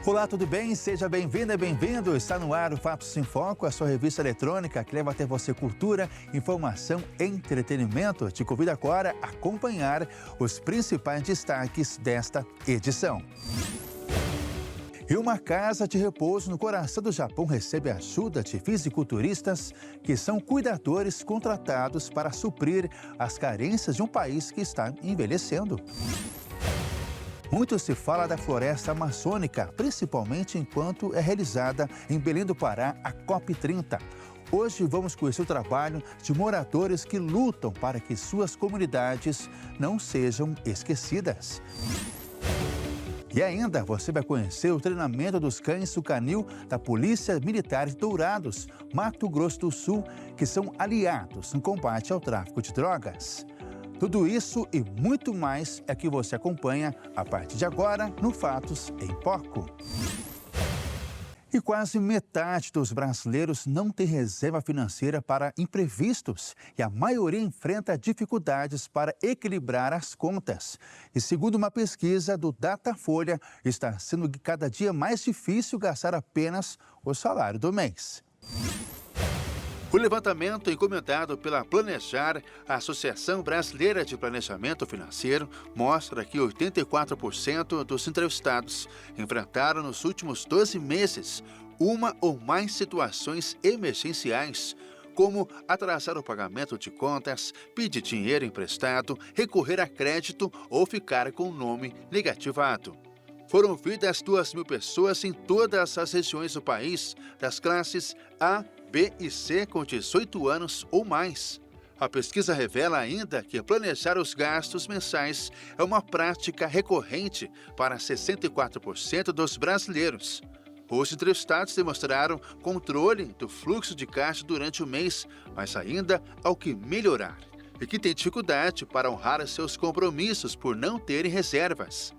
Olá, tudo bem? Seja bem-vinda e bem-vindo. Está no ar o Fatos em Foco, a sua revista eletrônica que leva até você cultura, informação e entretenimento. Te convido agora a acompanhar os principais destaques desta edição. E uma casa de repouso no coração do Japão recebe ajuda de fisiculturistas que são cuidadores contratados para suprir as carências de um país que está envelhecendo. Muito se fala da floresta amazônica, principalmente enquanto é realizada em Belém do Pará a COP30. Hoje vamos conhecer o trabalho de moradores que lutam para que suas comunidades não sejam esquecidas. E ainda você vai conhecer o treinamento dos cães do canil da Polícia Militar de Dourados, Mato Grosso do Sul, que são aliados no combate ao tráfico de drogas. Tudo isso e muito mais é que você acompanha a partir de agora no Fatos em Foco. E quase metade dos brasileiros não tem reserva financeira para imprevistos e a maioria enfrenta dificuldades para equilibrar as contas. E segundo uma pesquisa do Datafolha, está sendo cada dia mais difícil gastar apenas o salário do mês. O levantamento encomendado pela Planejar, a Associação Brasileira de Planejamento Financeiro, mostra que 84% dos entrevistados enfrentaram nos últimos 12 meses uma ou mais situações emergenciais, como atrasar o pagamento de contas, pedir dinheiro emprestado, recorrer a crédito ou ficar com o nome negativado. Foram ouvidas 2.000 pessoas em todas as regiões do país, das classes A, B e C com 18 anos ou mais. A pesquisa revela ainda que planejar os gastos mensais é uma prática recorrente para 64% dos brasileiros. Os entrevistados demonstraram controle do fluxo de caixa durante o mês, mas ainda há o que melhorar, e que têm dificuldade para honrar seus compromissos por não terem reservas.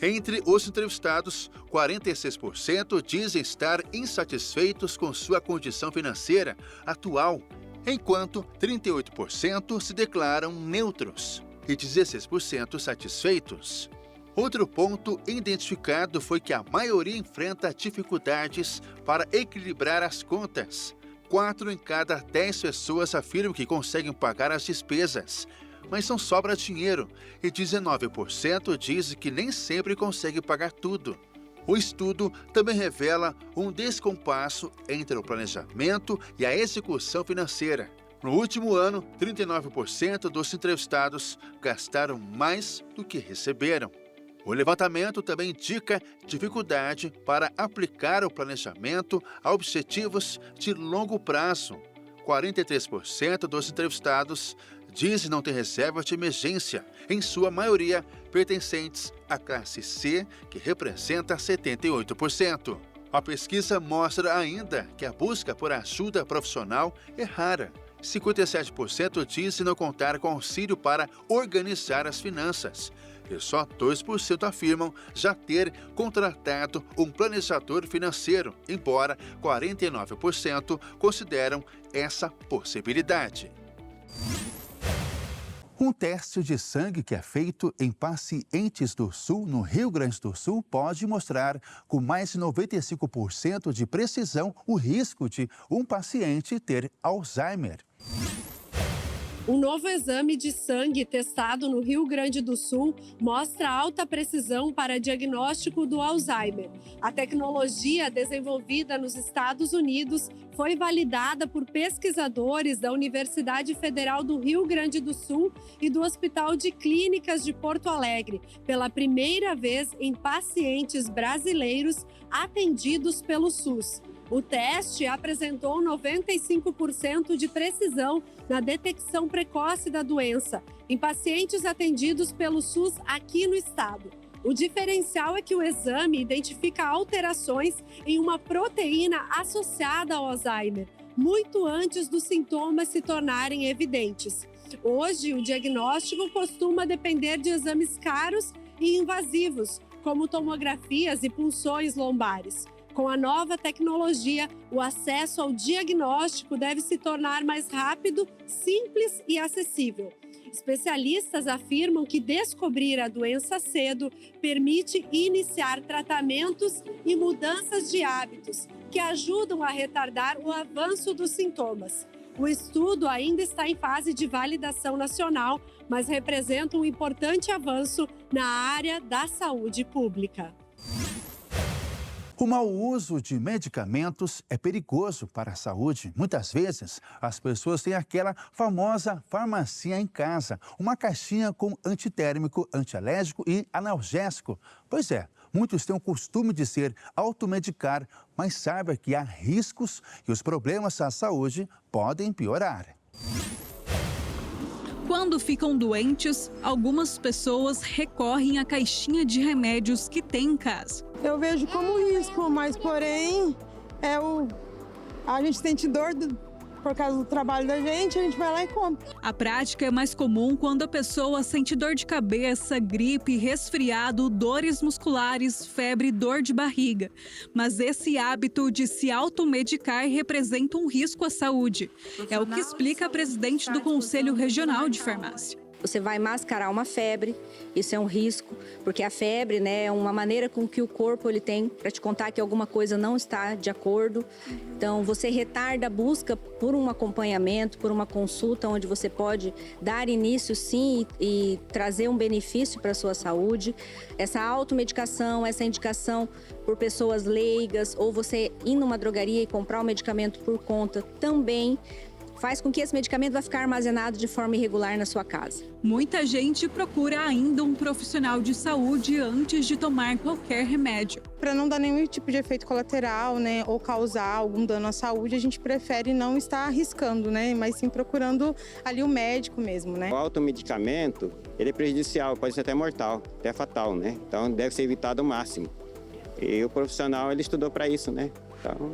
Entre os entrevistados, 46% dizem estar insatisfeitos com sua condição financeira atual, enquanto 38% se declaram neutros e 16% satisfeitos. Outro ponto identificado foi que a maioria enfrenta dificuldades para equilibrar as contas. 4 em cada 10 pessoas afirmam que conseguem pagar as despesas, mas não sobra dinheiro, e 19% diz que nem sempre consegue pagar tudo. O estudo também revela um descompasso entre o planejamento e a execução financeira. No último ano, 39% dos entrevistados gastaram mais do que receberam. O levantamento também indica dificuldade para aplicar o planejamento a objetivos de longo prazo. 43% dos entrevistados dizem não ter reserva de emergência, em sua maioria pertencentes à classe C, que representa 78%. A pesquisa mostra ainda que a busca por ajuda profissional é rara. 57% dizem não contar com auxílio para organizar as finanças, e só 2% afirmam já ter contratado um planejador financeiro, embora 49% consideram essa possibilidade. Um teste de sangue que é feito em pacientes do Sul, no Rio Grande do Sul, pode mostrar com mais de 95% de precisão o risco de um paciente ter Alzheimer. Um novo exame de sangue testado no Rio Grande do Sul mostra alta precisão para diagnóstico do Alzheimer. A tecnologia desenvolvida nos Estados Unidos foi validada por pesquisadores da Universidade Federal do Rio Grande do Sul e do Hospital de Clínicas de Porto Alegre, pela primeira vez em pacientes brasileiros atendidos pelo SUS. O teste apresentou 95% de precisão na detecção precoce da doença em pacientes atendidos pelo SUS aqui no estado. O diferencial é que o exame identifica alterações em uma proteína associada ao Alzheimer, muito antes dos sintomas se tornarem evidentes. Hoje, o diagnóstico costuma depender de exames caros e invasivos, como tomografias e punções lombares. Com a nova tecnologia, o acesso ao diagnóstico deve se tornar mais rápido, simples e acessível. Especialistas afirmam que descobrir a doença cedo permite iniciar tratamentos e mudanças de hábitos que ajudam a retardar o avanço dos sintomas. O estudo ainda está em fase de validação nacional, mas representa um importante avanço na área da saúde pública. O mau uso de medicamentos é perigoso para a saúde. Muitas vezes, as pessoas têm aquela famosa farmacinha em casa, uma caixinha com antitérmico, antialérgico e analgésico. Pois é, muitos têm o costume de se automedicar, mas saiba que há riscos e os problemas à saúde podem piorar. Quando ficam doentes, algumas pessoas recorrem à caixinha de remédios que têm em casa. Eu vejo como risco, mas porém a gente sente dor por causa do trabalho da gente, a gente vai lá e compra. A prática é mais comum quando a pessoa sente dor de cabeça, gripe, resfriado, dores musculares, febre e dor de barriga. Mas esse hábito de se automedicar representa um risco à saúde. É o que explica a presidente do Conselho Regional de Farmácia. Você vai mascarar uma febre, isso é um risco, porque a febre, né, é uma maneira com que o corpo ele tem para te contar que alguma coisa não está de acordo. Então, você retarda a busca por um acompanhamento, por uma consulta, onde você pode dar início, sim, e trazer um benefício para a sua saúde. Essa automedicação, essa indicação por pessoas leigas, ou você ir numa drogaria e comprar o medicamento por conta, também faz com que esse medicamento vai ficar armazenado de forma irregular na sua casa. Muita gente procura ainda um profissional de saúde antes de tomar qualquer remédio. Para não dar nenhum tipo de efeito colateral, né, ou causar algum dano à saúde, a gente prefere não estar arriscando, né, mas sim procurando ali o médico mesmo, né. O automedicamento, ele é prejudicial, pode ser até mortal, até fatal, né? Então deve ser evitado ao máximo. E o profissional, ele estudou para isso, né? Então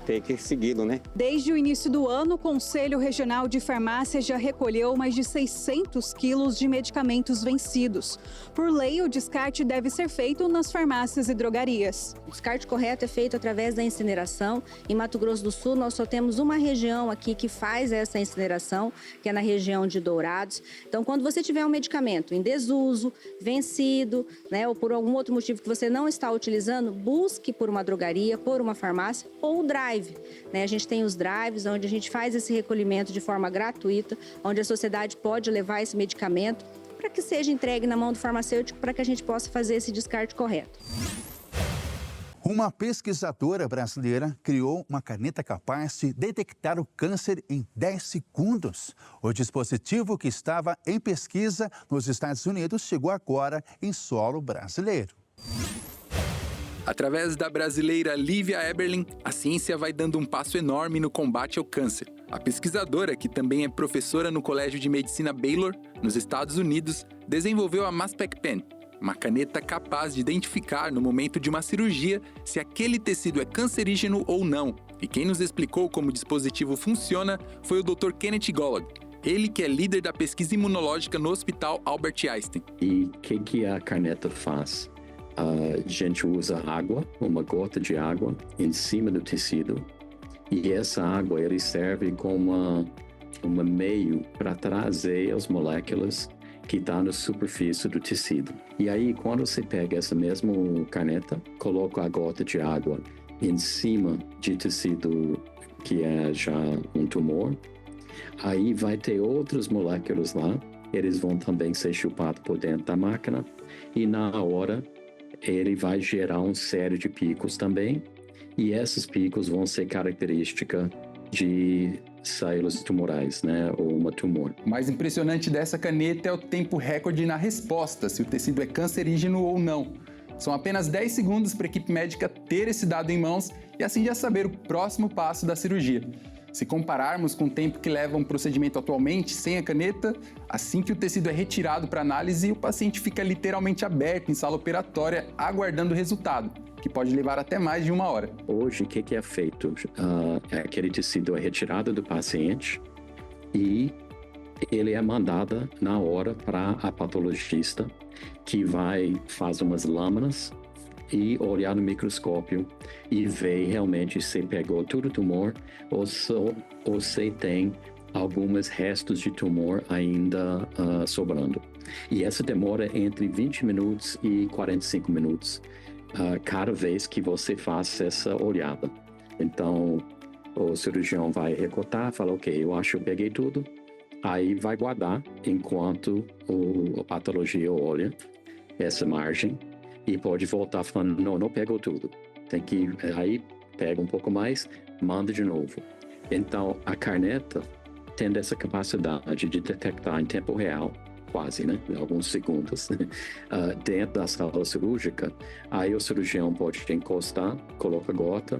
tem que segui-lo, né? Desde o início do ano, o Conselho Regional de Farmácia já recolheu mais de 600 quilos de medicamentos vencidos. Por lei, o descarte deve ser feito nas farmácias e drogarias. O descarte correto é feito através da incineração. Em Mato Grosso do Sul, nós só temos uma região aqui que faz essa incineração, que é na região de Dourados. Então, quando você tiver um medicamento em desuso, vencido, né, ou por algum outro motivo que você não está utilizando, busque por uma drogaria, por uma farmácia ou o drive. Né? A gente tem os drives, onde a gente faz esse recolhimento de forma gratuita, onde a sociedade pode levar esse medicamento para que seja entregue na mão do farmacêutico para que a gente possa fazer esse descarte correto. Uma pesquisadora brasileira criou uma caneta capaz de detectar o câncer em 10 segundos. O dispositivo, que estava em pesquisa nos Estados Unidos, chegou agora em solo brasileiro. Através da brasileira Lívia Eberlin, a ciência vai dando um passo enorme no combate ao câncer. A pesquisadora, que também é professora no Colégio de Medicina Baylor, nos Estados Unidos, desenvolveu a Maspec Pen, uma caneta capaz de identificar no momento de uma cirurgia se aquele tecido é cancerígeno ou não. E quem nos explicou como o dispositivo funciona foi o Dr. Kenneth Golod. Ele que é líder da pesquisa imunológica no Hospital Albert Einstein. E o que a caneta faz? A gente usa água, uma gota de água, em cima do tecido. E essa água ele serve como um meio para trazer as moléculas que estão na superfície do tecido. E aí, quando você pega essa mesma caneta, coloca a gota de água em cima de tecido que é já um tumor, aí vai ter outras moléculas lá, eles vão também ser chupados por dentro da máquina, e na hora ele vai gerar uma série de picos também, e esses picos vão ser característica de células tumorais, né, ou uma tumor. O mais impressionante dessa caneta é o tempo recorde na resposta, se o tecido é cancerígeno ou não. São apenas 10 segundos para a equipe médica ter esse dado em mãos e assim já saber o próximo passo da cirurgia. Se compararmos com o tempo que leva um procedimento atualmente sem a caneta, assim que o tecido é retirado para análise, o paciente fica literalmente aberto em sala operatória aguardando o resultado, que pode levar até mais de 1 hora. Hoje, o que é feito? Aquele tecido é retirado do paciente e ele é mandado na hora para a patologista, que faz umas lâminas e olhar no microscópio e ver realmente se pegou todo o tumor ou se tem alguns restos de tumor ainda sobrando. E essa demora entre 20 minutos e 45 minutos cada vez que você faz essa olhada. Então, o cirurgião vai recortar, fala, ok, eu acho que eu peguei tudo, aí vai guardar enquanto a patologia olha essa margem e pode voltar falando, não pegou tudo. Tem que, aí pega um pouco mais, manda de novo. Então, a caneta tem essa capacidade de detectar em tempo real, quase, né? Alguns segundos, dentro da sala cirúrgica. Aí o cirurgião pode encostar, coloca a gota,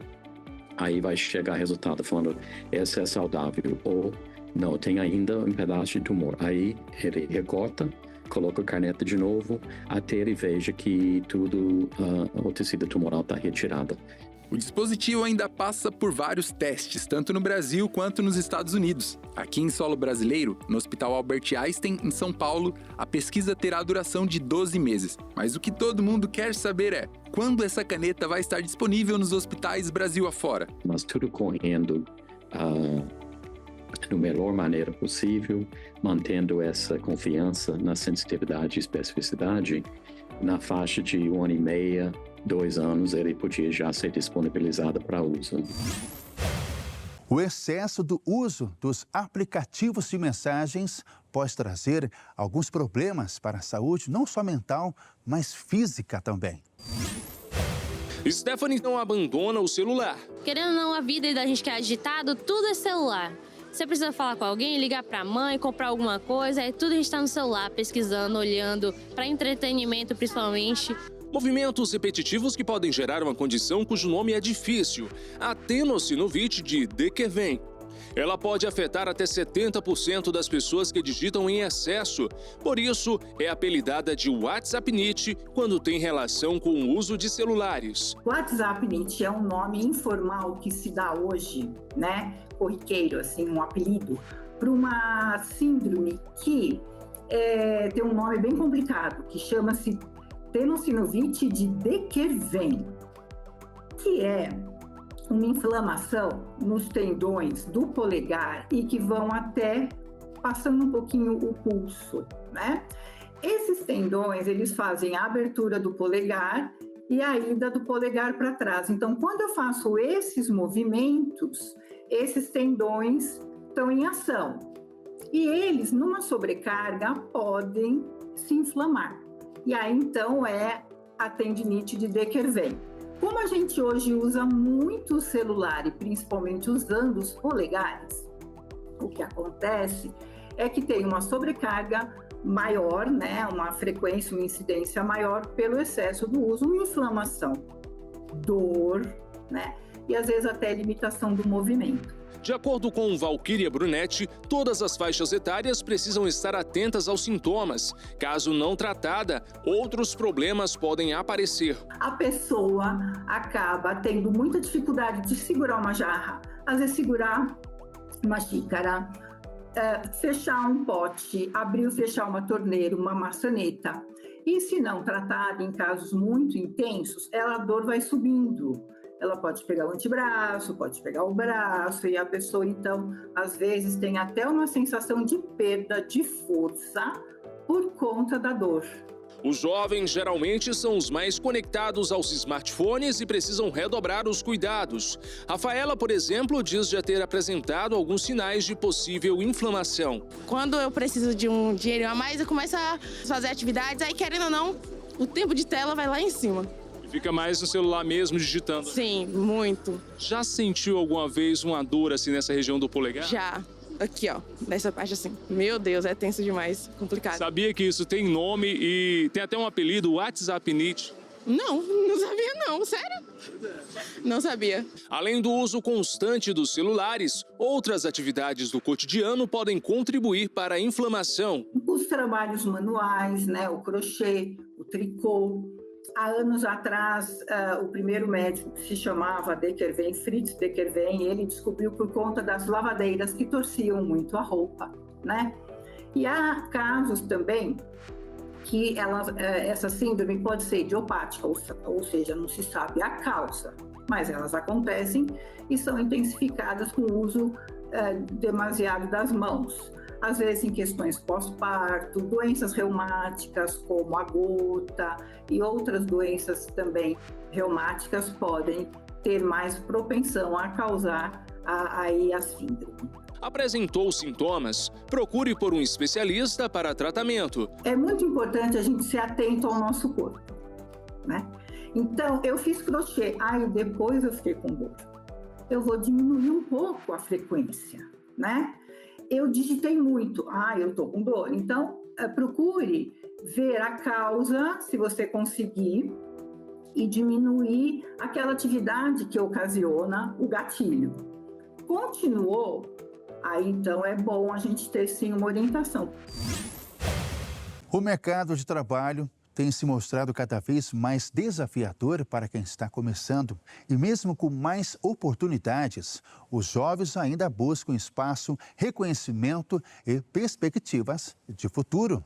aí vai chegar resultado falando, essa é saudável, ou não, tem ainda um pedaço de tumor. Aí ele recorta, coloca a caneta de novo, até ele veja que tudo, o tecido tumoral está retirado. O dispositivo ainda passa por vários testes, tanto no Brasil quanto nos Estados Unidos. Aqui em solo brasileiro, no Hospital Albert Einstein, em São Paulo, a pesquisa terá duração de 12 meses. Mas o que todo mundo quer saber é, quando essa caneta vai estar disponível nos hospitais Brasil afora? Mas tudo correndo da melhor maneira possível, mantendo essa confiança na sensitividade e especificidade. Na faixa de 1 ano e meio, 2 anos, ele podia já ser disponibilizado para uso. O excesso do uso dos aplicativos de mensagens pode trazer alguns problemas para a saúde, não só mental, mas física também. Stephanie não abandona o celular. Querendo ou não, a vida da gente que é agitado, tudo é celular. Você precisa falar com alguém, ligar para a mãe, comprar alguma coisa, tudo a gente está no celular, pesquisando, olhando, para entretenimento principalmente. Movimentos repetitivos que podem gerar uma condição cujo nome é difícil, a tenossinovite de De Quervain. Ela pode afetar até 70% das pessoas que digitam em excesso. Por isso, é apelidada de WhatsAppnite quando tem relação com o uso de celulares. WhatsAppnite é um nome informal que se dá hoje, né, corriqueiro, assim, um apelido, para uma síndrome que tem um nome bem complicado, que chama-se tenossinovite de De Quervain, que é uma inflamação nos tendões do polegar e que vão até passando um pouquinho o pulso, né? Esses tendões, eles fazem a abertura do polegar e a ida do polegar para trás. Então, quando eu faço esses movimentos, esses tendões estão em ação. E eles, numa sobrecarga, podem se inflamar. E aí, então, é a tendinite de De Quervain. Como a gente hoje usa muito o celular e principalmente usando os polegares, o que acontece é que tem uma sobrecarga maior, né, uma frequência, uma incidência maior pelo excesso do uso, uma inflamação, dor, né, e às vezes até limitação do movimento. De acordo com Valquíria Brunetti, todas as faixas etárias precisam estar atentas aos sintomas. Caso não tratada, outros problemas podem aparecer. A pessoa acaba tendo muita dificuldade de segurar uma jarra, às vezes segurar uma xícara, fechar um pote, abrir ou fechar uma torneira, uma maçaneta. E se não tratada, em casos muito intensos, a dor vai subindo. Ela pode pegar o antebraço, pode pegar o braço, e a pessoa, então, às vezes tem até uma sensação de perda de força por conta da dor. Os jovens geralmente são os mais conectados aos smartphones e precisam redobrar os cuidados. Rafaela, por exemplo, diz já ter apresentado alguns sinais de possível inflamação. Quando eu preciso de um dinheiro a mais, eu começo a fazer atividades, aí querendo ou não, o tempo de tela vai lá em cima. Fica mais no celular mesmo, digitando? Sim, muito. Já sentiu alguma vez uma dor assim nessa região do polegar? Já. Aqui, ó, nessa parte assim. Meu Deus, é tenso demais, complicado. Sabia que isso tem nome e tem até um apelido, WhatsAppnite? Não sabia não, sério? Não sabia. Além do uso constante dos celulares, outras atividades do cotidiano podem contribuir para a inflamação. Os trabalhos manuais, né, o crochê, o tricô. Há anos atrás, o primeiro médico que se chamava De Quervain, Fritz De Quervain, ele descobriu por conta das lavadeiras que torciam muito a roupa, né? E há casos também que essa síndrome pode ser idiopática, ou seja, não se sabe a causa, mas elas acontecem e são intensificadas com o uso demasiado das mãos. Às vezes em questões pós-parto, doenças reumáticas como a gota e outras doenças também reumáticas podem ter mais propensão a causar a síndrome. Apresentou sintomas? Procure por um especialista para tratamento. É muito importante a gente ser atento ao nosso corpo, né? Então, eu fiz crochê, depois eu fiquei com dor. Eu vou diminuir um pouco a frequência, né? Eu digitei muito, eu tô com dor. Então, procure ver a causa, se você conseguir, e diminuir aquela atividade que ocasiona o gatilho. Continuou? Aí, então, é bom a gente ter, sim, uma orientação. O mercado de trabalho tem se mostrado cada vez mais desafiador para quem está começando. E mesmo com mais oportunidades, os jovens ainda buscam espaço, reconhecimento e perspectivas de futuro.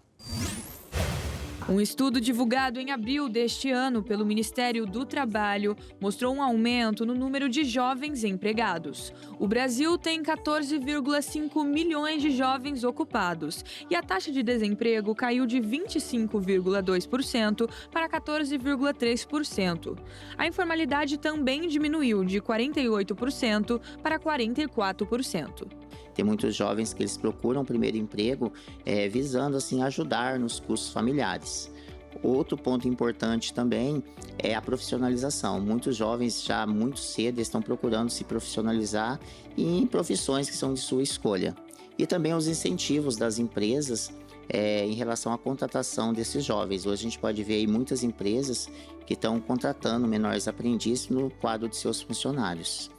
Um estudo divulgado em abril deste ano pelo Ministério do Trabalho mostrou um aumento no número de jovens empregados. O Brasil tem 14,5 milhões de jovens ocupados e a taxa de desemprego caiu de 25,2% para 14,3%. A informalidade também diminuiu de 48% para 44%. Tem muitos jovens que eles procuram o primeiro emprego visando assim ajudar nos custos familiares. Outro ponto importante também é a profissionalização. Muitos jovens já muito cedo estão procurando se profissionalizar em profissões que são de sua escolha. E também os incentivos das empresas em relação à contratação desses jovens. Hoje a gente pode ver aí muitas empresas que estão contratando menores aprendizes no quadro de seus funcionários.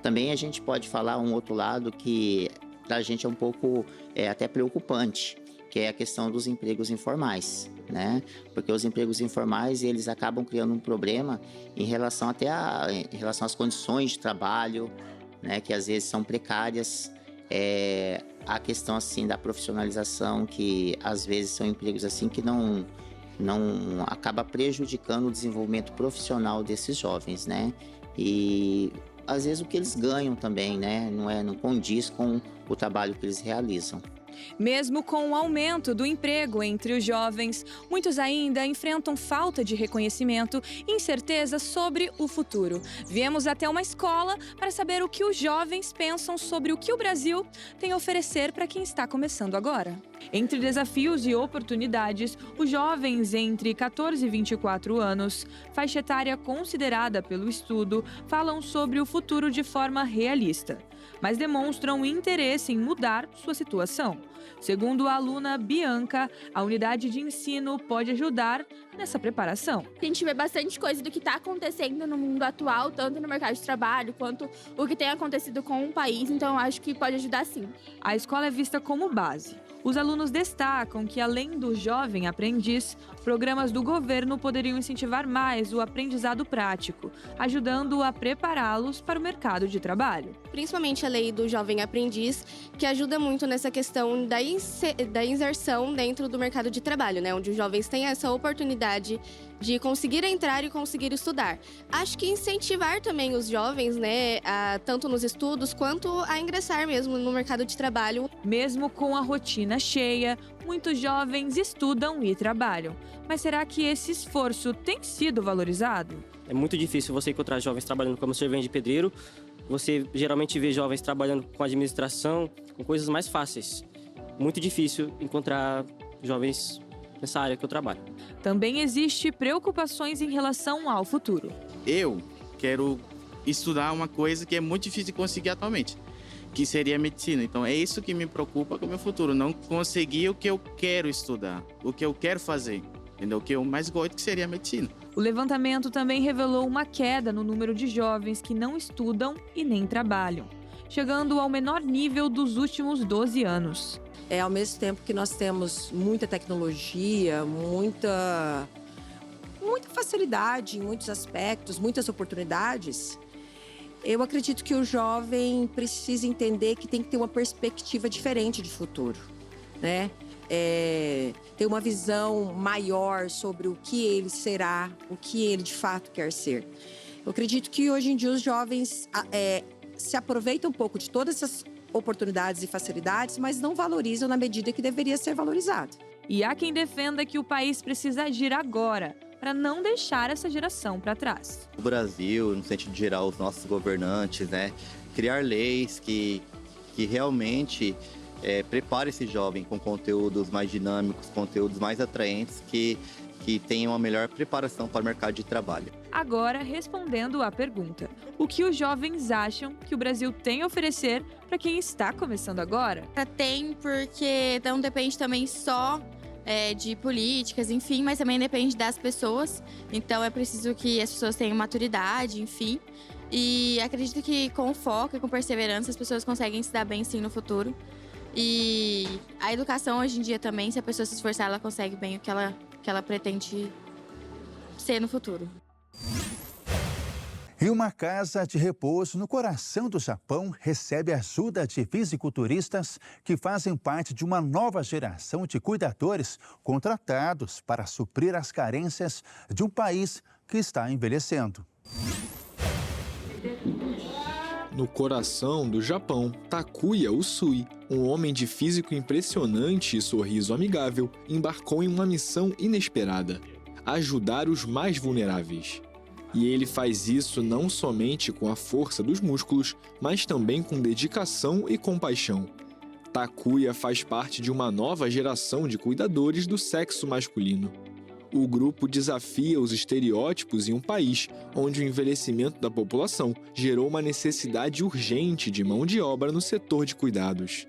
Também a gente pode falar um outro lado que para a gente é um pouco até preocupante, que é a questão dos empregos informais, né? Porque os empregos informais, eles acabam criando um problema em relação às condições de trabalho, né? Que às vezes são precárias. A questão assim da profissionalização, que às vezes são empregos assim que não acaba prejudicando o desenvolvimento profissional desses jovens, né? E às vezes o que eles ganham também, né? Não condiz com o trabalho que eles realizam. Mesmo com o aumento do emprego entre os jovens, muitos ainda enfrentam falta de reconhecimento e incerteza sobre o futuro. Viemos até uma escola para saber o que os jovens pensam sobre o que o Brasil tem a oferecer para quem está começando agora. Entre desafios e oportunidades, os jovens entre 14 e 24 anos, faixa etária considerada pelo estudo, falam sobre o futuro de forma realista, mas demonstram interesse em mudar sua situação. Segundo a aluna Bianca, a unidade de ensino pode ajudar nessa preparação. A gente vê bastante coisa do que está acontecendo no mundo atual, tanto no mercado de trabalho quanto o que tem acontecido com o país, então eu acho que pode ajudar sim. A escola é vista como base. Os alunos destacam que, além do jovem aprendiz, programas do governo poderiam incentivar mais o aprendizado prático, ajudando a prepará-los para o mercado de trabalho. Principalmente a lei do jovem aprendiz, que ajuda muito nessa questão da inserção dentro do mercado de trabalho, né? Onde os jovens têm essa oportunidade de conseguir entrar e conseguir estudar. Acho que incentivar também os jovens, né, tanto nos estudos quanto a ingressar mesmo no mercado de trabalho. Mesmo com a rotina cheia, muitos jovens estudam e trabalham. Mas será que esse esforço tem sido valorizado? É muito difícil você encontrar jovens trabalhando como servente de pedreiro. Você geralmente vê jovens trabalhando com administração, com coisas mais fáceis. Muito difícil encontrar jovens nessa área que eu trabalho. Também existe preocupações em relação ao futuro. Eu quero estudar uma coisa que é muito difícil de conseguir atualmente, que seria a medicina. Então é isso que me preocupa com o meu futuro, não conseguir o que eu quero estudar, o que eu quero fazer, entendeu? O que eu mais gosto, que seria a medicina. O levantamento também revelou uma queda no número de jovens que não estudam e nem trabalham, chegando ao menor nível dos últimos 12 anos. Ao mesmo tempo que nós temos muita tecnologia, muita facilidade em muitos aspectos, muitas oportunidades, eu acredito que o jovem precisa entender que tem que ter uma perspectiva diferente de futuro, né? Ter uma visão maior sobre o que ele será, o que ele de fato quer ser. Eu acredito que hoje em dia os jovens se aproveitam um pouco de todas essas oportunidades e facilidades, mas não valorizam na medida que deveria ser valorizado. E há quem defenda que o país precisa agir agora para não deixar essa geração para trás. O Brasil, no sentido geral, os nossos governantes, né, criar leis que realmente prepare esse jovem com conteúdos mais dinâmicos, conteúdos mais atraentes, que tenham uma melhor preparação para o mercado de trabalho. Agora, respondendo à pergunta: o que os jovens acham que o Brasil tem a oferecer para quem está começando agora? Tem, porque não depende também só de políticas, enfim, mas também depende das pessoas. Então é preciso que as pessoas tenham maturidade, enfim. E acredito que com foco e com perseverança as pessoas conseguem se dar bem sim no futuro. E a educação hoje em dia também, se a pessoa se esforçar, ela consegue bem o que ela pretende ser no futuro. E uma casa de repouso no coração do Japão recebe ajuda de fisiculturistas que fazem parte de uma nova geração de cuidadores contratados para suprir as carências de um país que está envelhecendo. No coração do Japão, Takuya Usui, um homem de físico impressionante e sorriso amigável, embarcou em uma missão inesperada: ajudar os mais vulneráveis. E ele faz isso não somente com a força dos músculos, mas também com dedicação e compaixão. Takuya faz parte de uma nova geração de cuidadores do sexo masculino. O grupo desafia os estereótipos em um país onde o envelhecimento da população gerou uma necessidade urgente de mão de obra no setor de cuidados.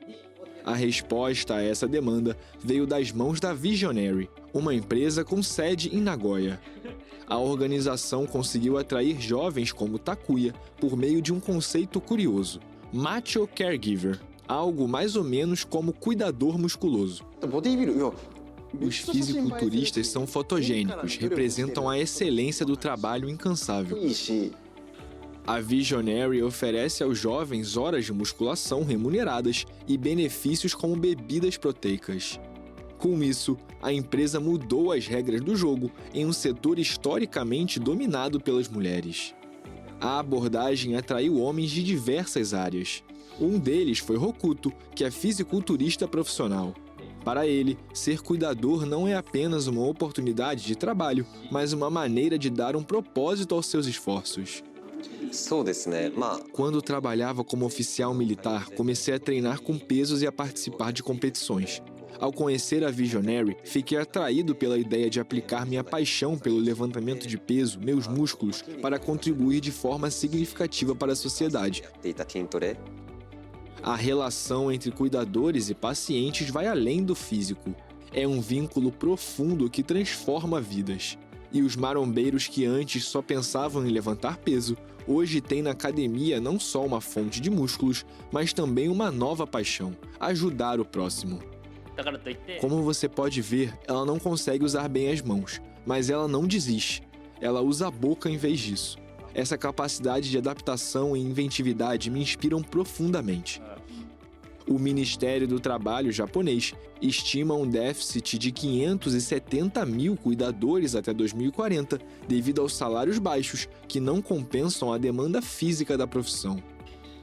A resposta a essa demanda veio das mãos da Visionary, uma empresa com sede em Nagoya. A organização conseguiu atrair jovens como Takuya por meio de um conceito curioso: Macho Caregiver, algo mais ou menos como cuidador musculoso. Os fisiculturistas são fotogênicos, representam a excelência do trabalho incansável. A Visionary oferece aos jovens horas de musculação remuneradas e benefícios como bebidas proteicas. Com isso, a empresa mudou as regras do jogo em um setor historicamente dominado pelas mulheres. A abordagem atraiu homens de diversas áreas. Um deles foi Hokuto, que é fisiculturista profissional. Para ele, ser cuidador não é apenas uma oportunidade de trabalho, mas uma maneira de dar um propósito aos seus esforços. Quando trabalhava como oficial militar, comecei a treinar com pesos e a participar de competições. Ao conhecer a Visionary, fiquei atraído pela ideia de aplicar minha paixão pelo levantamento de peso, meus músculos, para contribuir de forma significativa para a sociedade. A relação entre cuidadores e pacientes vai além do físico. É um vínculo profundo que transforma vidas. E os marombeiros que antes só pensavam em levantar peso, hoje têm na academia não só uma fonte de músculos, mas também uma nova paixão: ajudar o próximo. Como você pode ver, ela não consegue usar bem as mãos, mas ela não desiste. Ela usa a boca em vez disso. Essa capacidade de adaptação e inventividade me inspiram profundamente. O Ministério do Trabalho japonês estima um déficit de 570 mil cuidadores até 2040, devido aos salários baixos que não compensam a demanda física da profissão.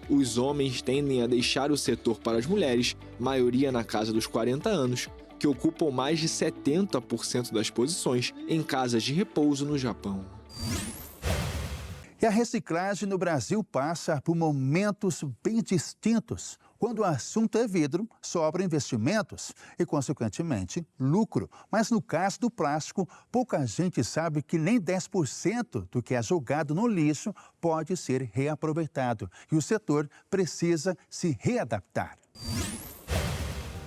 Os homens tendem a deixar o setor para as mulheres, maioria na casa dos 40 anos, que ocupam mais de 70% das posições em casas de repouso no Japão. E a reciclagem no Brasil passa por momentos bem distintos. Quando o assunto é vidro, sobram investimentos e, consequentemente, lucro. Mas no caso do plástico, pouca gente sabe que nem 10% do que é jogado no lixo pode ser reaproveitado. E o setor precisa se readaptar.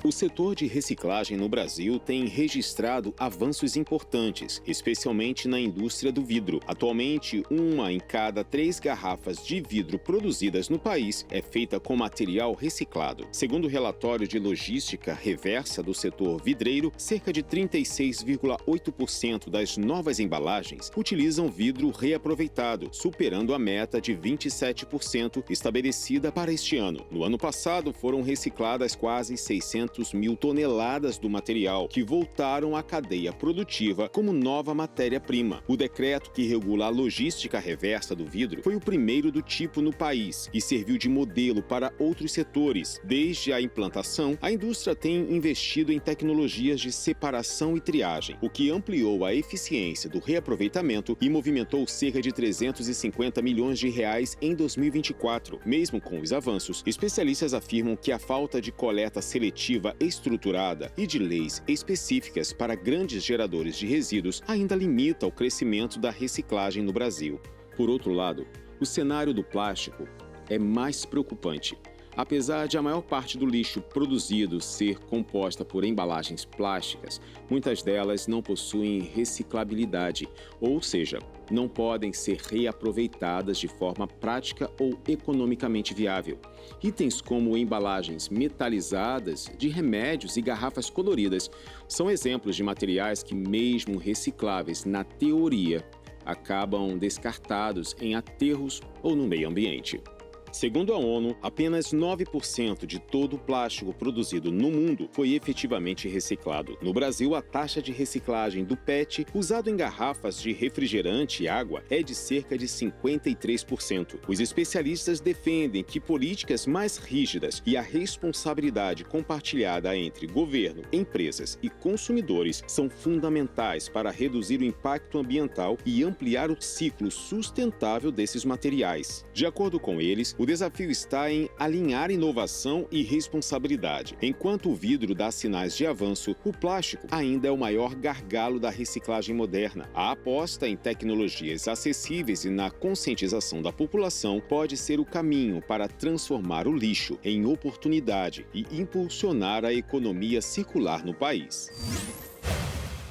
O setor de reciclagem no Brasil tem registrado avanços importantes, especialmente na indústria do vidro. Atualmente, 1 em cada 3 garrafas de vidro produzidas no país é feita com material reciclado. Segundo o relatório de logística reversa do setor vidreiro, cerca de 36,8% das novas embalagens utilizam vidro reaproveitado, superando a meta de 27% estabelecida para este ano. No ano passado, foram recicladas quase 600 300 mil toneladas do material, que voltaram à cadeia produtiva como nova matéria-prima. O decreto que regula a logística reversa do vidro foi o primeiro do tipo no país e serviu de modelo para outros setores. Desde a implantação, a indústria tem investido em tecnologias de separação e triagem, o que ampliou a eficiência do reaproveitamento e movimentou cerca de 350 milhões de reais em 2024. Mesmo com os avanços, especialistas afirmam que a falta de coleta seletiva estruturada e de leis específicas para grandes geradores de resíduos ainda limita o crescimento da reciclagem no Brasil. Por outro lado, o cenário do plástico é mais preocupante. Apesar de a maior parte do lixo produzido ser composta por embalagens plásticas, muitas delas não possuem reciclabilidade, ou seja, não podem ser reaproveitadas de forma prática ou economicamente viável. Itens como embalagens metalizadas de remédios e garrafas coloridas são exemplos de materiais que, mesmo recicláveis na teoria, acabam descartados em aterros ou no meio ambiente. Segundo a ONU, apenas 9% de todo o plástico produzido no mundo foi efetivamente reciclado. No Brasil, a taxa de reciclagem do PET, usado em garrafas de refrigerante e água, é de cerca de 53%. Os especialistas defendem que políticas mais rígidas e a responsabilidade compartilhada entre governo, empresas e consumidores são fundamentais para reduzir o impacto ambiental e ampliar o ciclo sustentável desses materiais. De acordo com eles, o desafio está em alinhar inovação e responsabilidade. Enquanto o vidro dá sinais de avanço, o plástico ainda é o maior gargalo da reciclagem moderna. A aposta em tecnologias acessíveis e na conscientização da população pode ser o caminho para transformar o lixo em oportunidade e impulsionar a economia circular no país.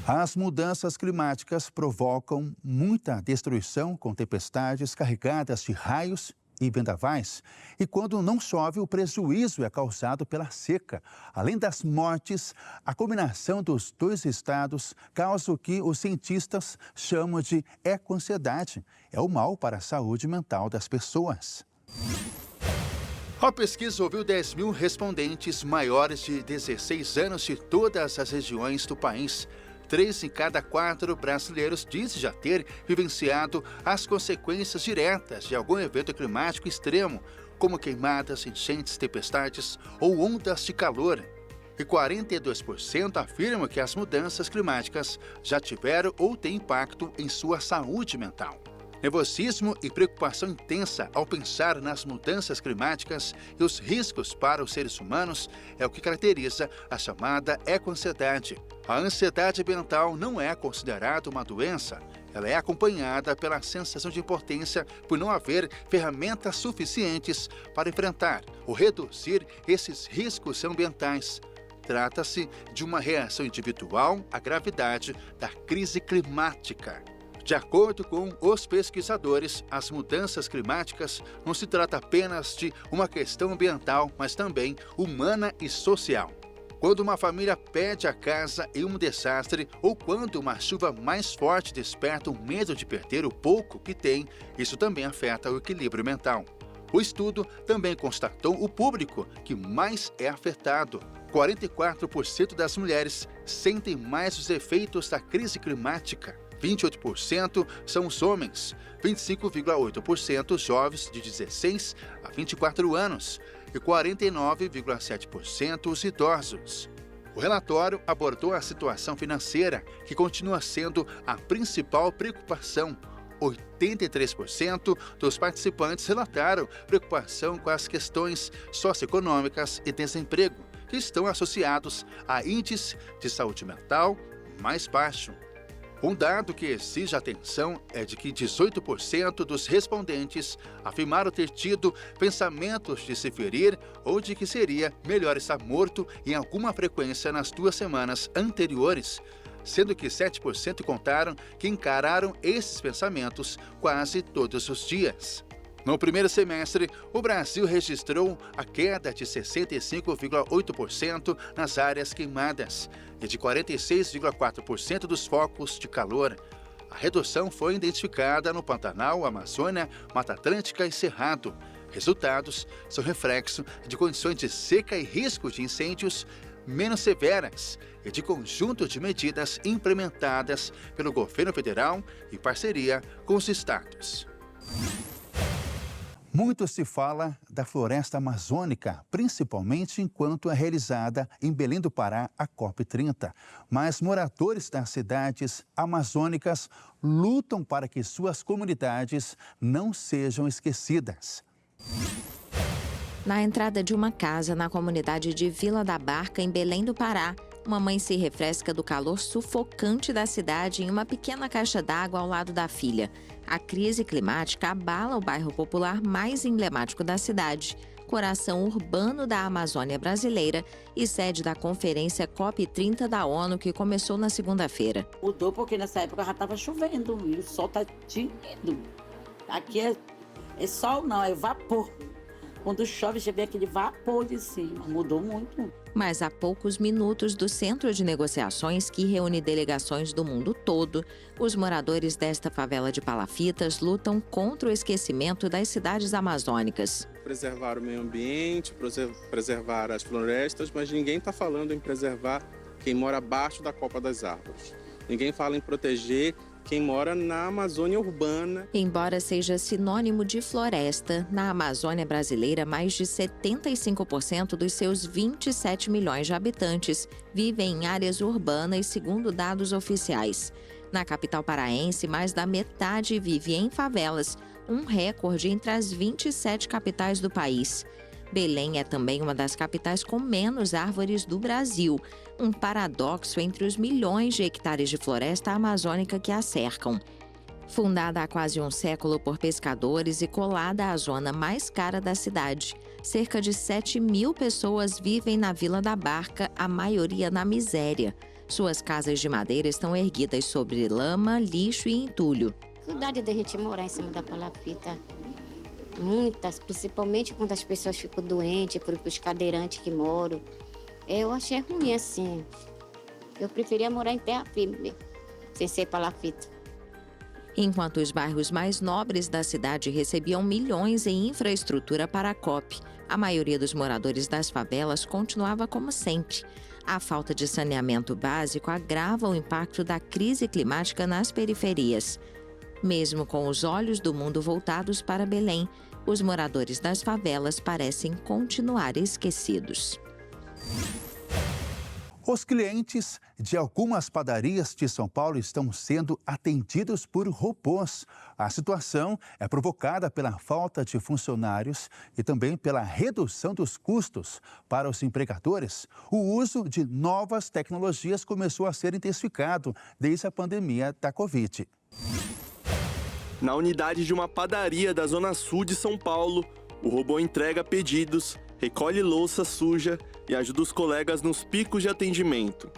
As mudanças climáticas provocam muita destruição com tempestades carregadas de raios e vendavais. E quando não chove, o prejuízo é causado pela seca. Além das mortes, a combinação dos dois estados causa o que os cientistas chamam de eco-ansiedade. É o mal para a saúde mental das pessoas. A pesquisa ouviu 10 mil respondentes maiores de 16 anos de todas as regiões do país. 3 em cada 4 brasileiros dizem já ter vivenciado as consequências diretas de algum evento climático extremo, como queimadas, enchentes, tempestades ou ondas de calor. E 42% afirmam que as mudanças climáticas já tiveram ou têm impacto em sua saúde mental. Nervosismo e preocupação intensa ao pensar nas mudanças climáticas e os riscos para os seres humanos é o que caracteriza a chamada eco-ansiedade. A ansiedade ambiental não é considerada uma doença. Ela é acompanhada pela sensação de impotência por não haver ferramentas suficientes para enfrentar ou reduzir esses riscos ambientais. Trata-se de uma reação individual à gravidade da crise climática. De acordo com os pesquisadores, as mudanças climáticas não se trata apenas de uma questão ambiental, mas também humana e social. Quando uma família perde a casa em um desastre ou quando uma chuva mais forte desperta o medo de perder o pouco que tem, isso também afeta o equilíbrio mental. O estudo também constatou o público que mais é afetado. 44% das mulheres sentem mais os efeitos da crise climática. 28% são os homens, 25,8% os jovens de 16 a 24 anos e 49,7% os idosos. O relatório abordou a situação financeira, que continua sendo a principal preocupação. 83% dos participantes relataram preocupação com as questões socioeconômicas e desemprego, que estão associados a índice de saúde mental mais baixo. Um dado que exige atenção é de que 18% dos respondentes afirmaram ter tido pensamentos de se ferir ou de que seria melhor estar morto em alguma frequência nas 2 semanas anteriores, sendo que 7% contaram que encararam esses pensamentos quase todos os dias. No primeiro semestre, o Brasil registrou a queda de 65,8% nas áreas queimadas e de 46,4% dos focos de calor. A redução foi identificada no Pantanal, Amazônia, Mata Atlântica e Cerrado. Resultados são reflexo de condições de seca e risco de incêndios menos severas e de conjunto de medidas implementadas pelo governo federal em parceria com os estados. Muito se fala da floresta amazônica, principalmente enquanto é realizada em Belém do Pará a COP30. Mas moradores das cidades amazônicas lutam para que suas comunidades não sejam esquecidas. Na entrada de uma casa na comunidade de Vila da Barca, em Belém do Pará, uma mãe se refresca do calor sufocante da cidade em uma pequena caixa d'água ao lado da filha. A crise climática abala o bairro popular mais emblemático da cidade, coração urbano da Amazônia brasileira e sede da conferência COP30 da ONU, que começou na segunda-feira. Mudou porque nessa época já estava chovendo e o sol está tinindo. Aqui é sol não, é vapor. Quando chove, já vê aquele vapor de cima. Mudou muito. Mas a poucos minutos do centro de negociações, que reúne delegações do mundo todo, os moradores desta favela de palafitas lutam contra o esquecimento das cidades amazônicas. Preservar o meio ambiente, preservar as florestas, mas ninguém está falando em preservar quem mora abaixo da copa das árvores. Ninguém fala em proteger quem mora na Amazônia urbana. Embora seja sinônimo de floresta, na Amazônia brasileira, mais de 75% dos seus 27 milhões de habitantes vivem em áreas urbanas, segundo dados oficiais. Na capital paraense, mais da metade vive em favelas, um recorde entre as 27 capitais do país. Belém é também uma das capitais com menos árvores do Brasil, um paradoxo entre os milhões de hectares de floresta amazônica que a cercam. Fundada há quase um século por pescadores e colada à zona mais cara da cidade, cerca de 7.000 pessoas vivem na Vila da Barca, a maioria na miséria. Suas casas de madeira estão erguidas sobre lama, lixo e entulho. Saudade da gente morar em cima da palafita. Muitas, principalmente quando as pessoas ficam doentes, por os cadeirantes que moram. Eu achei ruim assim. Eu preferia morar em terra firme, sem ser palafita. Enquanto os bairros mais nobres da cidade recebiam milhões em infraestrutura para a COP, a maioria dos moradores das favelas continuava como sempre. A falta de saneamento básico agrava o impacto da crise climática nas periferias. Mesmo com os olhos do mundo voltados para Belém, os moradores das favelas parecem continuar esquecidos. Os clientes de algumas padarias de São Paulo estão sendo atendidos por robôs. A situação é provocada pela falta de funcionários e também pela redução dos custos. Para os empregadores, o uso de novas tecnologias começou a ser intensificado desde a pandemia da Covid. Na unidade de uma padaria da Zona Sul de São Paulo, o robô entrega pedidos, recolhe louça suja e ajuda os colegas nos picos de atendimento.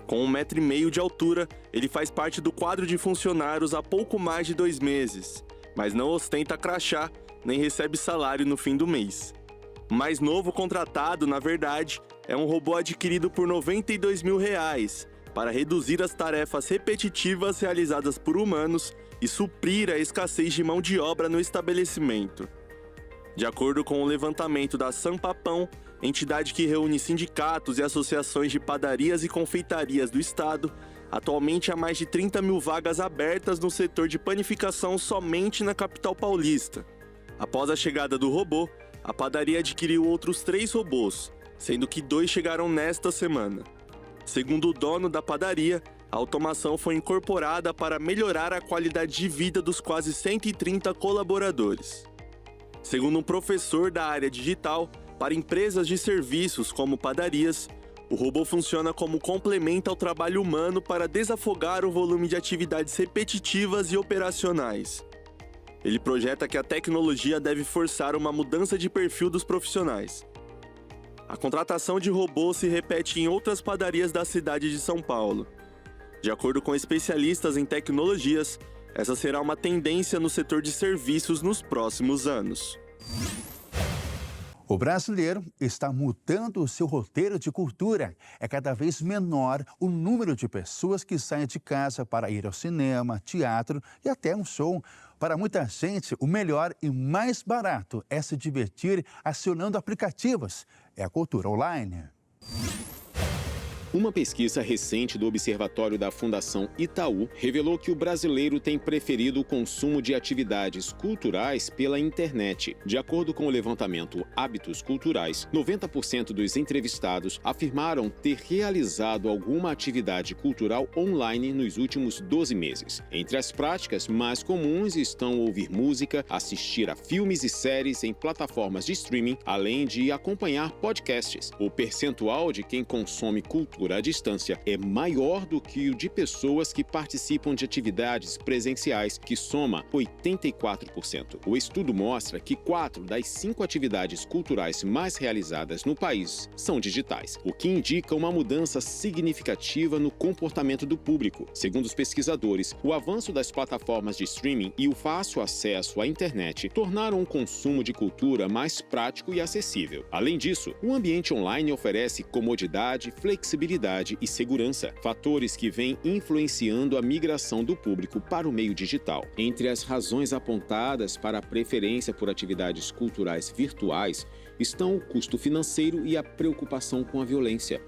Com 1,5 m de altura, ele faz parte do quadro de funcionários há pouco mais de 2 meses, mas não ostenta crachá nem recebe salário no fim do mês. O mais novo contratado, na verdade, é um robô adquirido por R$ 92 mil para reduzir as tarefas repetitivas realizadas por humanos e suprir a escassez de mão de obra no estabelecimento. De acordo com o levantamento da Sampapão, entidade que reúne sindicatos e associações de padarias e confeitarias do estado, atualmente há mais de 30 mil vagas abertas no setor de panificação somente na capital paulista. Após a chegada do robô, a padaria adquiriu outros 3 robôs, sendo que 2 chegaram nesta semana. Segundo o dono da padaria, a automação foi incorporada para melhorar a qualidade de vida dos quase 130 colaboradores. Segundo um professor da área digital, para empresas de serviços como padarias, o robô funciona como complemento ao trabalho humano para desafogar o volume de atividades repetitivas e operacionais. Ele projeta que a tecnologia deve forçar uma mudança de perfil dos profissionais. A contratação de robôs se repete em outras padarias da cidade de São Paulo. De acordo com especialistas em tecnologias, essa será uma tendência no setor de serviços nos próximos anos. O brasileiro está mudando o seu roteiro de cultura. É cada vez menor o número de pessoas que saem de casa para ir ao cinema, teatro e até um show. Para muita gente, o melhor e mais barato é se divertir acionando aplicativos. É a cultura online. Uma pesquisa recente do Observatório da Fundação Itaú revelou que o brasileiro tem preferido o consumo de atividades culturais pela internet. De acordo com o levantamento Hábitos Culturais, 90% dos entrevistados afirmaram ter realizado alguma atividade cultural online nos últimos 12 meses. Entre as práticas mais comuns estão ouvir música, assistir a filmes e séries em plataformas de streaming, além de acompanhar podcasts. O percentual de quem consome cultura à distância é maior do que o de pessoas que participam de atividades presenciais, que soma 84%. O estudo mostra que 4 das 5 atividades culturais mais realizadas no país são digitais, o que indica uma mudança significativa no comportamento do público. Segundo os pesquisadores, o avanço das plataformas de streaming e o fácil acesso à internet tornaram o consumo de cultura mais prático e acessível. Além disso, o ambiente online oferece comodidade, flexibilidade e segurança, fatores que vêm influenciando a migração do público para o meio digital. Entre as razões apontadas para a preferência por atividades culturais virtuais estão o custo financeiro e a preocupação com a violência.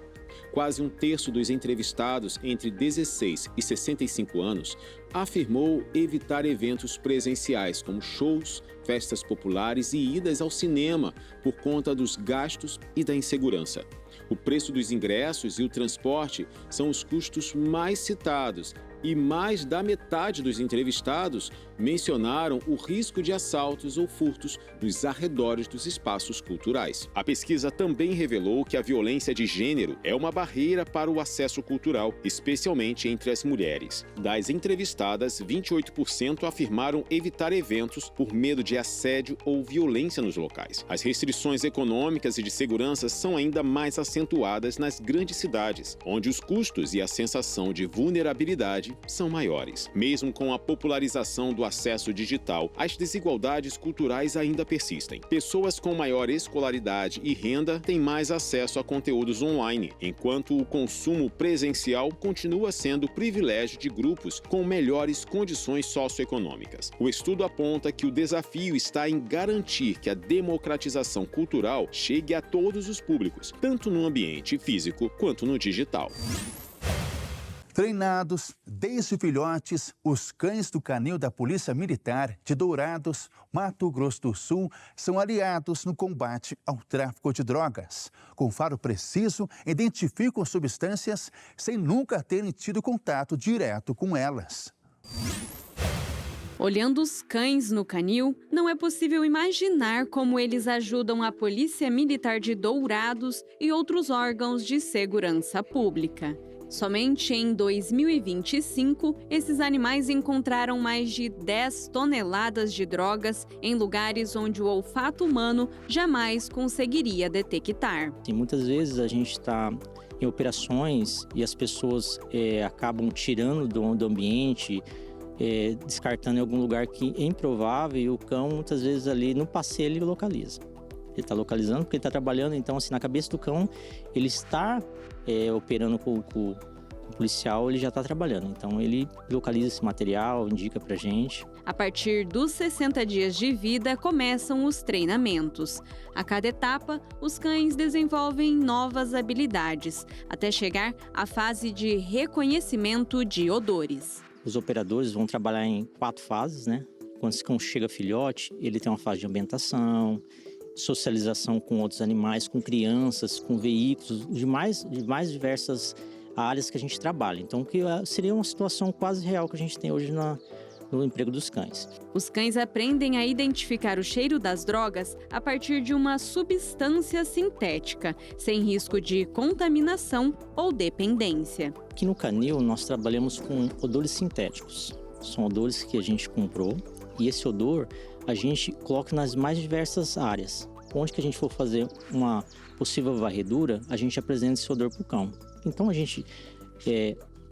Quase um terço dos entrevistados entre 16 e 65 anos afirmou evitar eventos presenciais, como shows, festas populares e idas ao cinema, por conta dos gastos e da insegurança. O preço dos ingressos e o transporte são os custos mais citados, e mais da metade dos entrevistados mencionaram o risco de assaltos ou furtos nos arredores dos espaços culturais. A pesquisa também revelou que a violência de gênero é uma barreira para o acesso cultural, especialmente entre as mulheres. Das entrevistadas, 28% afirmaram evitar eventos por medo de assédio ou violência nos locais. As restrições econômicas e de segurança são ainda mais acentuadas nas grandes cidades, onde os custos e a sensação de vulnerabilidade são maiores. Mesmo com a popularização do acesso digital, as desigualdades culturais ainda persistem. Pessoas com maior escolaridade e renda têm mais acesso a conteúdos online, enquanto o consumo presencial continua sendo privilégio de grupos com melhores condições socioeconômicas. O estudo aponta que o desafio está em garantir que a democratização cultural chegue a todos os públicos, tanto no ambiente físico quanto no digital. Treinados desde filhotes, os cães do canil da Polícia Militar de Dourados, Mato Grosso do Sul, são aliados no combate ao tráfico de drogas. Com faro preciso, identificam substâncias sem nunca terem tido contato direto com elas. Olhando os cães no canil, não é possível imaginar como eles ajudam a Polícia Militar de Dourados e outros órgãos de segurança pública. Somente em 2025, esses animais encontraram mais de 10 toneladas de drogas em lugares onde o olfato humano jamais conseguiria detectar. E muitas vezes a gente está em operações e as pessoas acabam tirando do ambiente, descartando em algum lugar que é improvável, e o cão muitas vezes ali no passeio ele localiza. Ele está localizando porque ele está trabalhando, então assim, na cabeça do cão ele está operando com o policial, ele já está trabalhando. Então ele localiza esse material, indica pra gente. A partir dos 60 dias de vida começam os treinamentos. A cada etapa, os cães desenvolvem novas habilidades, até chegar à fase de reconhecimento de odores. Os operadores vão trabalhar em 4 fases, né? Quando esse cão chega filhote, ele tem uma fase de ambientação, socialização com outros animais, com crianças, com veículos, de mais diversas áreas que a gente trabalha. Então, que seria uma situação quase real que a gente tem hoje no emprego dos cães. Os cães aprendem a identificar o cheiro das drogas a partir de uma substância sintética, sem risco de contaminação ou dependência. Aqui no canil, nós trabalhamos com odores sintéticos. São odores que a gente comprou, e esse odor a gente coloca nas mais diversas áreas. Onde que a gente for fazer uma possível varredura, a gente apresenta esse odor para o cão. Então a gente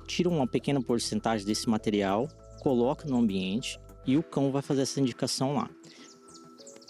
tira uma pequena porcentagem desse material, coloca no ambiente e o cão vai fazer essa indicação lá.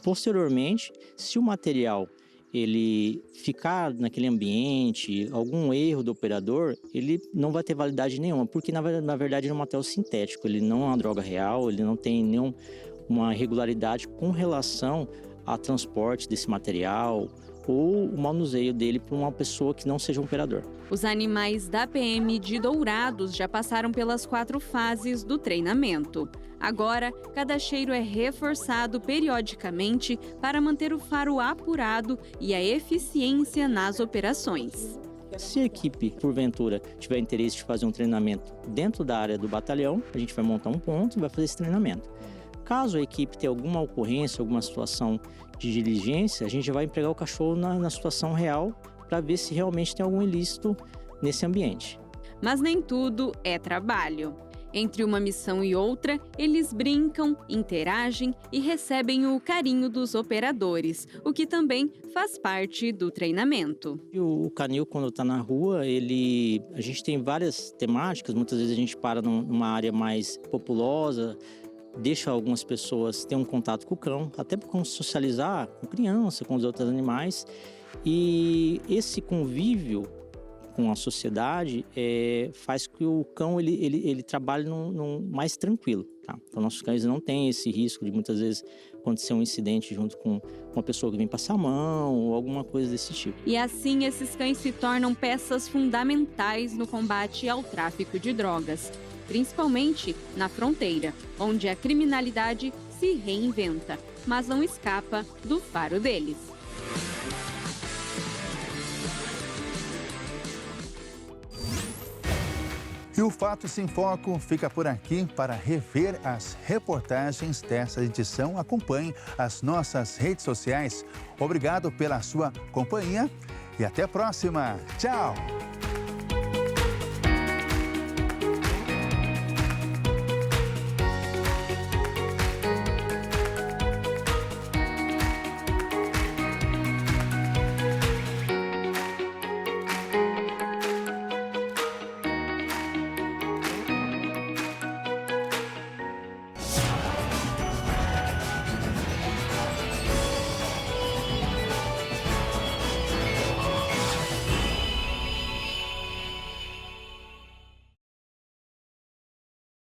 Posteriormente, se o material ele ficar naquele ambiente, algum erro do operador, ele não vai ter validade nenhuma, porque na verdade ele é um material sintético, ele não é uma droga real, ele não tem nenhuma irregularidade com relação a transporte desse material ou o manuseio dele por uma pessoa que não seja um operador. Os animais da PM de Dourados já passaram pelas 4 fases do treinamento. Agora, cada cheiro é reforçado periodicamente para manter o faro apurado e a eficiência nas operações. Se a equipe, porventura, tiver interesse de fazer um treinamento dentro da área do batalhão, a gente vai montar um ponto e vai fazer esse treinamento. Caso a equipe tenha alguma ocorrência, alguma situação de diligência, a gente vai empregar o cachorro na situação real para ver se realmente tem algum ilícito nesse ambiente. Mas nem tudo é trabalho. Entre uma missão e outra, eles brincam, interagem e recebem o carinho dos operadores, o que também faz parte do treinamento. O canil, quando está na rua, a gente tem várias temáticas. Muitas vezes a gente para numa área mais populosa, deixa algumas pessoas ter um contato com o cão, até para socializar com criança, com os outros animais. E esse convívio com a sociedade faz que o cão ele trabalhe mais tranquilo. Tá? Então, nossos cães não têm esse risco de muitas vezes acontecer um incidente junto com uma pessoa que vem passar a mão ou alguma coisa desse tipo. E assim, esses cães se tornam peças fundamentais no combate ao tráfico de drogas, principalmente na fronteira, onde a criminalidade se reinventa, mas não escapa do faro deles. E o Fatos em Foco fica por aqui. Para rever as reportagens dessa edição, acompanhe as nossas redes sociais. Obrigado pela sua companhia e até a próxima. Tchau!